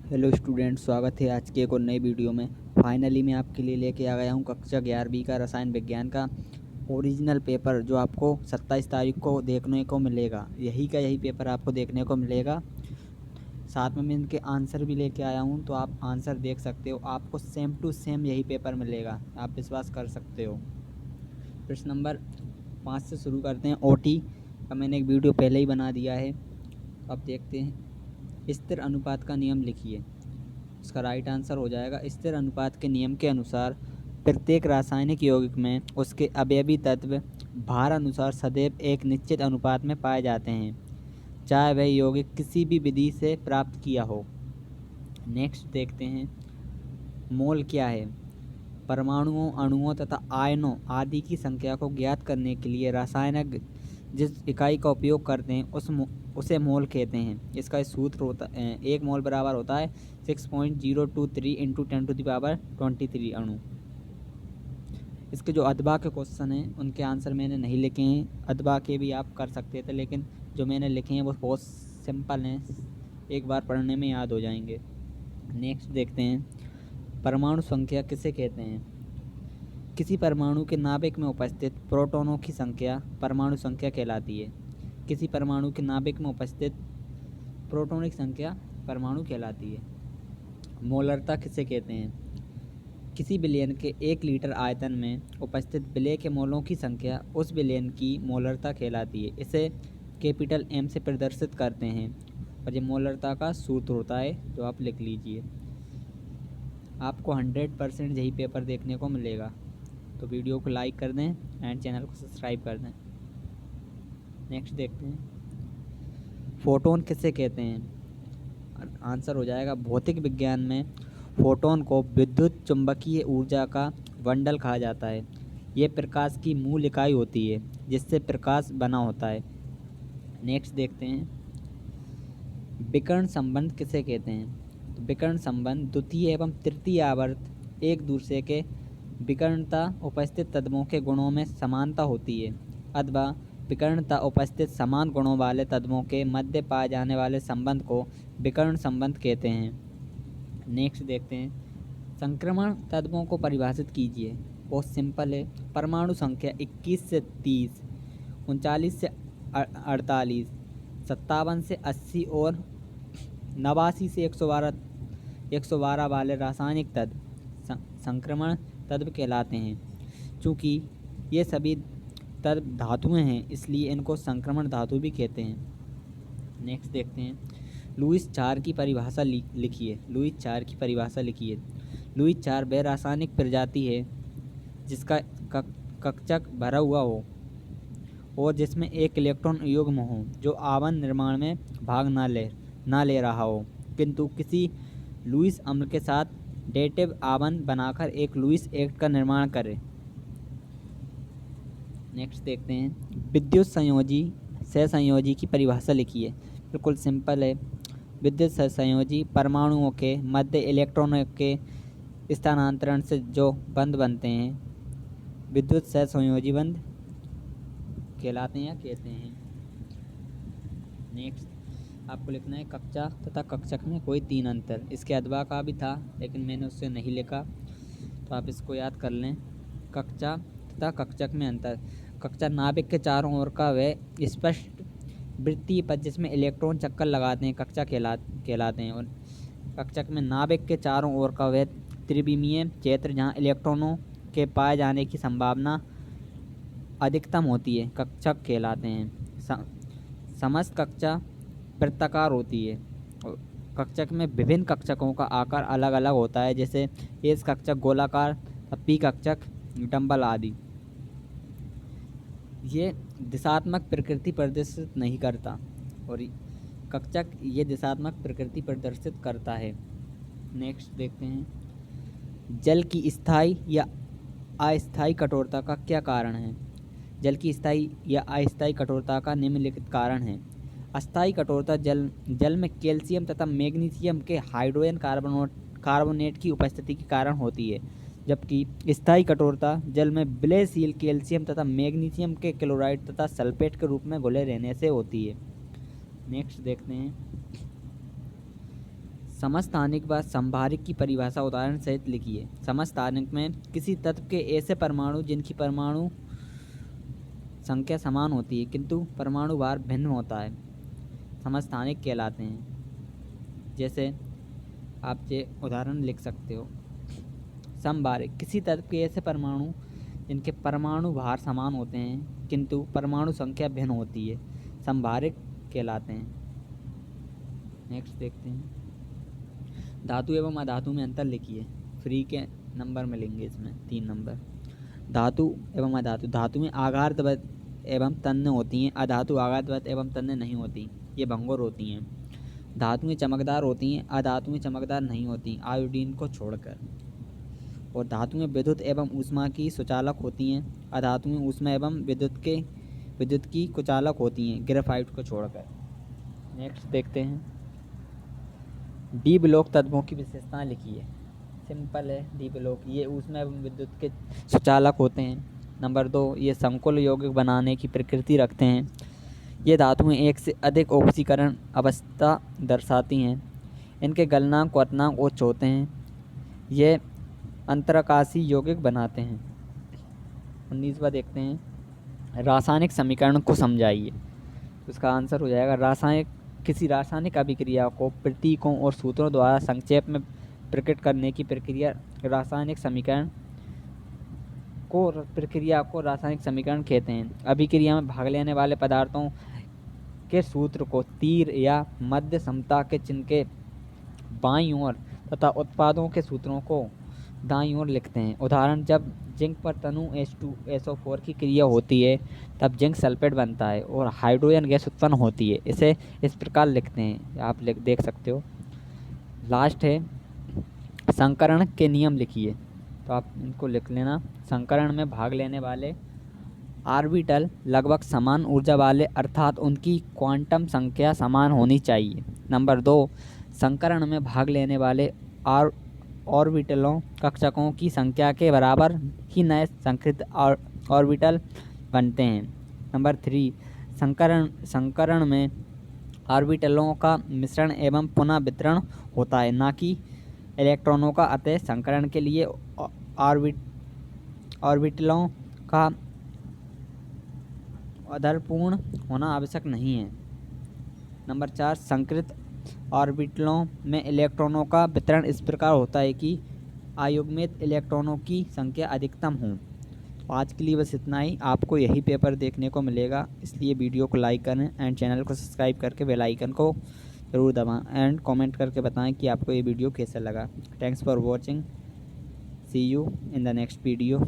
Hello student, स्वागत है आज के एक और नई वीडियो में। फाइनली मैं आपके लिए लेके आ गया हूँ कक्षा 11वीं का रसायन विज्ञान का ओरिजिनल पेपर, जो आपको 27 तारीख को देखने को मिलेगा। यही पेपर आपको देखने को मिलेगा। साथ में मैं इनके आंसर भी लेके आया हूँ, तो आप आंसर देख सकते हो। आपको सेम टू सेम यही पेपर मिलेगा, आप विश्वास कर सकते हो। प्रश्न नंबर 5 से शुरू करते हैं। ओटी का मैंने एक वीडियो पहले ही बना दिया है, अब देखते हैं। स्थिर अनुपात का नियम लिखिए। इसका राइट आंसर हो जाएगा, स्थिर अनुपात के नियम के अनुसार प्रत्येक रासायनिक यौगिक में उसके अवयवी तत्व भार अनुसार सदैव एक निश्चित अनुपात में पाए जाते हैं, चाहे वह यौगिक किसी भी विधि से प्राप्त किया हो। नेक्स्ट देखते हैं, मोल क्या है। परमाणुओं, अणुओं तथा आयनों आदि की संख्या को ज्ञात करने के लिए रासायनिक जिस इकाई का उपयोग करते हैं उसे मोल कहते हैं। इसका सूत्र होता है, एक मोल बराबर होता है 6.023 इंटू 10⁻23 अणु। इसके जो अथवा के क्वेश्चन हैं उनके आंसर मैंने नहीं लिखे हैं। अथवा के भी आप कर सकते थे, लेकिन जो मैंने लिखे हैं वो बहुत सिंपल हैं, एक बार पढ़ने में याद हो जाएंगे। नेक्स्ट देखते हैं, परमाणु संख्या किसे कहते हैं। किसी परमाणु के नाभिक में उपस्थित प्रोटॉनों की संख्या परमाणु संख्या कहलाती है। किसी परमाणु के नाभिक में उपस्थित प्रोटॉनों की संख्या परमाणु कहलाती है। मोलरता किसे कहते हैं। किसी विलयन के 1 लीटर आयतन में उपस्थित विलय के मोलों की संख्या उस विलयन की मोलरता कहलाती है। इसे कैपिटल M से प्रदर्शित करते हैं, और ये मोलरता का सूत्र होता है, जो आप लिख लीजिए। आपको 100% यही पेपर देखने को मिलेगा, तो वीडियो को लाइक कर दें एंड चैनल को सब्सक्राइब कर दें। नेक्स्ट देखते हैं, फोटोन किसे कहते हैं। आंसर हो जाएगा, भौतिक विज्ञान में फोटोन को विद्युत चुंबकीय ऊर्जा का बंडल कहा जाता है। ये प्रकाश की मूल इकाई होती है जिससे प्रकाश बना होता है। नेक्स्ट देखते हैं, विकर्ण संबंध किसे कहते हैं। तो विकर्ण संबंध द्वितीय एवं तृतीय आवर्त एक दूसरे के विकर्णता उपस्थित तत्वों के गुणों में समानता होती है, अथवा विकर्णता उपस्थित समान गुणों वाले तत्वों के मध्य पाए जाने वाले संबंध को विकर्ण संबंध कहते हैं। नेक्स्ट देखते हैं, संक्रमण तत्वों को परिभाषित कीजिए। बहुत सिंपल है, परमाणु संख्या 21 से 30, 39 से 48, 57 से 80 और 89 से 112 वाले रासायनिक तत्व संक्रमण तत्व कहलाते हैं। चूँकि ये सभी तत्व धातुएं हैं, इसलिए इनको संक्रमण धातु भी कहते हैं। नेक्स्ट देखते हैं, लुईस चार की परिभाषा लिखिए। लुईस चार की परिभाषा लिखिए। लुईस चार वह रासायनिक प्रजाति है जिसका कक्षक भरा हुआ हो और जिसमें एक इलेक्ट्रॉन युग्म हो जो आवन निर्माण में भाग ना ले रहा हो, किंतु किसी लुईस अम्ल के साथ डेटिव आवन बनाकर एक लुईस एक्ट का निर्माण करे। नेक्स्ट देखते हैं, विद्युत संयोजी सहसंयोजी की परिभाषा लिखिए। बिल्कुल सिंपल है, विद्युत सहसंयोजी परमाणुओं के मध्य इलेक्ट्रॉनों के स्थानांतरण से जो बंध बनते हैं विद्युत सहसंयोजी बंध कहलाते हैं या कहते हैं। नेक्स्ट आपको लिखना है, कक्षा तथा कक्षक में कोई 3 अंतर। इसके अथवा का भी था, लेकिन मैंने उससे नहीं लिखा, तो आप इसको याद कर लें। कक्षा तथा कक्षक में अंतर। कक्षा नाभिक के चारों ओर का वह स्पष्ट वृत्तीय पथ जिसमें इलेक्ट्रॉन चक्कर लगाते हैं कक्षा कहलाते हैं, और कक्षक में नाभिक के चारों ओर का वह त्रिविमीय क्षेत्र जहाँ इलेक्ट्रॉनों के पाए जाने की संभावना अधिकतम होती है कक्षक कहलाते हैं। समस्त कक्षा वृत्ताकार होती है, और कक्षक में विभिन्न कक्षकों का आकार अलग अलग होता है, जैसे एस कक्षक गोलाकार, पी कक्षक डंबल आदि। ये दिशात्मक प्रकृति प्रदर्शित नहीं करता, और कक्षक ये दिशात्मक प्रकृति प्रदर्शित करता है। नेक्स्ट देखते हैं, जल की स्थायी या अस्थायी कठोरता का क्या कारण है। जल की स्थायी या अस्थायी कठोरता का निम्नलिखित कारण है। अस्थायी कठोरता जल में कैल्शियम तथा मैग्नीशियम के हाइड्रोजन कार्बोनेट की उपस्थिति के कारण होती है, जबकि स्थायी कठोरता जल में विलयशील कैल्शियम तथा मैग्नीशियम के क्लोराइड तथा सल्फेट के रूप में घुले रहने से होती है। नेक्स्ट देखते हैं, समस्थानिक व संभारिक की परिभाषा उदाहरण सहित लिखिए। समस्थानिक में किसी तत्व के ऐसे परमाणु जिनकी परमाणु संख्या समान होती है किंतु परमाणु भार भिन्न होता है, समस्थानिक कहलाते हैं। जैसे आप ये उदाहरण लिख सकते हो। संभारिक किसी तत्व के ऐसे परमाणु जिनके परमाणु भार समान होते हैं किंतु परमाणु संख्या भिन्न होती है, संभारिक कहलाते हैं। नेक्स्ट देखते हैं। धातु एवं अधातु में अंतर लिखिए। फ्री के नंबर मिलेंगे इसमें 3 नंबर। धातु एवं अधातु। धातु में आघातवत एवं तन्य होती हैं, अधातु आघातवत एवं तन्य नहीं होती, ये भंगुर होती हैं। धातुएं चमकदार होती हैं, अधातुएं चमकदार नहीं होती आयोडीन को छोड़कर। और धातुएं विद्युत एवं ऊष्मा की सुचालक होती हैं, अधातुएं ऊष्मा एवं विद्युत की कुचालक होती हैं ग्रेफाइट को छोड़कर। नेक्स्ट देखते हैं। डी ब्लॉक तत्वों की विशेषताएं लिखिए। सिंपल है, डी ब्लॉक ये ऊष्मा एवं विद्युत के सुचालक होते हैं। नंबर 2, ये संकुल यौगिक बनाने की प्रकृति रखते हैं। ये धातुएं एक से अधिक ऑक्सीकरण अवस्था दर्शाती हैं। इनके गलनांक व क्वथनांक उच्च होते हैं। ये अंतराकाशी यौगिक बनाते हैं। 19वां देखते हैं। रासायनिक समीकरण को समझाइए। उसका आंसर हो जाएगा किसी रासायनिक अभिक्रिया को प्रतीकों और सूत्रों द्वारा संक्षेप में प्रकट करने की प्रक्रिया को रासायनिक समीकरण कहते हैं। अभिक्रिया में भाग लेने वाले पदार्थों के सूत्र को तीर या मध्य समता के चिन्ह के बाईं ओर तथा उत्पादों के सूत्रों को दाईं ओर लिखते हैं। उदाहरण, जब जिंक पर तनु H2SO4 की क्रिया होती है तब जिंक सल्फेट बनता है और हाइड्रोजन गैस उत्पन्न होती है। इसे इस प्रकार लिखते हैं, आप देख सकते हो। लास्ट है, संकरण के नियम लिखिए, तो आप इनको लिख लेना। संकरण में भाग लेने वाले ऑर्बिटल लगभग समान ऊर्जा वाले अर्थात उनकी क्वांटम संख्या समान होनी चाहिए। नंबर 2, संकरण में भाग लेने वाले ऑर्बिटलों कक्षकों की संख्या के बराबर ही नए संकृत ऑर्बिटल बनते हैं। नंबर 3, संकरण में ऑर्बिटलों का मिश्रण एवं पुनः वितरण होता है, ना कि इलेक्ट्रॉनों का। अतः संकरण के लिए ऑर्बिटलों का आदरपूर्ण होना आवश्यक नहीं है। नंबर 4, संकृत ऑर्बिटलों में इलेक्ट्रॉनों का वितरण इस प्रकार होता है कि अयुग्मित इलेक्ट्रॉनों की संख्या अधिकतम हो। तो आज के लिए बस इतना ही। आपको यही पेपर देखने को मिलेगा, इसलिए वीडियो को लाइक करें एंड चैनल को सब्सक्राइब करके बेल आइकन को ज़रूर दबाएं एंड कमेंट करके बताएं कि आपको ये वीडियो कैसा लगा। Thanks for watching. See you in the next video.